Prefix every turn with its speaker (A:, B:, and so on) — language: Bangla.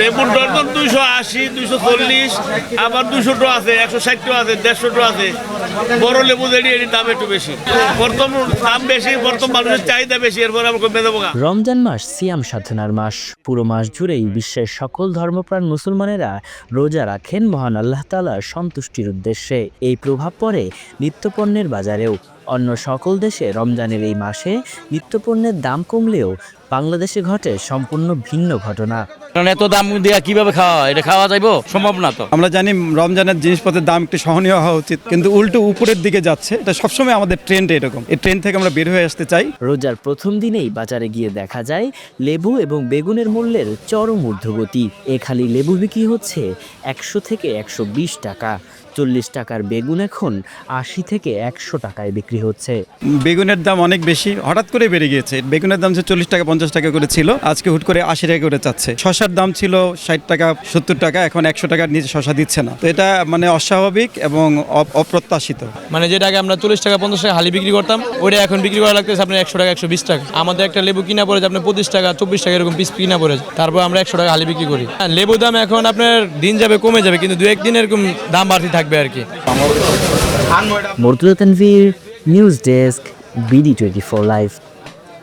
A: লেবুর ডজন 280, 240, আবার 200 টাকা আছে, 160 টাকা আছে, 150 টাকা আছে। বড় লেবু যেটি এটির দাম একটু বেশি। প্রথম দাম বেশি, প্রথম মানুষের চাহিদা বেশি, এরপর আমরা কমে দেবো।
B: রমজান মাস সিয়াম সাধনার মাস। পুরো মাস জুড়েই বিশ্বের সকল ধর্মপ্রাণ মুসলমানেরা রোজা রাখেন মহান আল্লাহ তাআলার সন্তুষ্টির উদ্দেশ্যে। এই প্রভাব পড়ে নিত্যপণ্যের বাজারেও। অন্য সকল দেশে রমজানের এই মাসে নিত্যপণ্যের দাম কমলেও বাংলাদেশে ঘটে সম্পূর্ণ ভিন্ন ঘটনা।
C: কারণ এত দাম দিয়ে কিভাবে খাওয়া, এটা খাওয়া যাইবো? সম্ভব না তো।
D: আমরা জানি রমজানের জিনিসপত্রের দাম একটু সহনীয় হওয়া উচিত, কিন্তু উল্টো উপরের দিকে যাচ্ছে। এটা সবসময় আমাদের ট্রেন্ড এরকম। এই ট্রেন্ড থেকে আমরা বের হয়ে আসতে চাই।
B: রোজার প্রথম দিনেই বাজারে গিয়ে দেখা যায় লেবু এবং বেগুনের মূল্যের চরম ঊর্ধ্বগতি। এ খালি লেবু বিক্রি হচ্ছে 100 থেকে 120 টাকা। 40 টাকার বেগুন এখন 80 থেকে 100 টাকায় বিক্রি হচ্ছে।
D: বেগুনের দাম অনেক বেশি, হঠাৎ করে বেড়ে গিয়েছে। বেগুনের দাম 40 টাকা 50 টাকা করে ছিল, আজকে হুট করে 80 টাকা করে চাচ্ছে। শসার দাম ছিল 60 টাকা 70 টাকা, এখন 100 টাকার নিচে শসা দিচ্ছে না। তো এটা মানে অস্বাভাবিক এবং অপ্রত্যাশিত।
E: মানে যেটা আগে আমরা 40 টাকা 50 টাকা হালি বিক্রি করতাম, ওইটা এখন বিক্রি করা লাগতেছে আপনার 100 টাকা 120 টাকা। আমাদের একটা লেবু কিনা পড়ে আপনার 25 টাকা 24 টাকা এরকম পিস কিনা পড়ে, তারপর আমরা 100 টাকা হালি বিক্রি করি। লেবু দাম এখন আপনার দিন যাবে কমে যাবে, কিন্তু 2-1 দিন এরকম দাম বাড়তি থাকবে আর কি।
B: Mortuza Tanvir, news desk, BD24 live.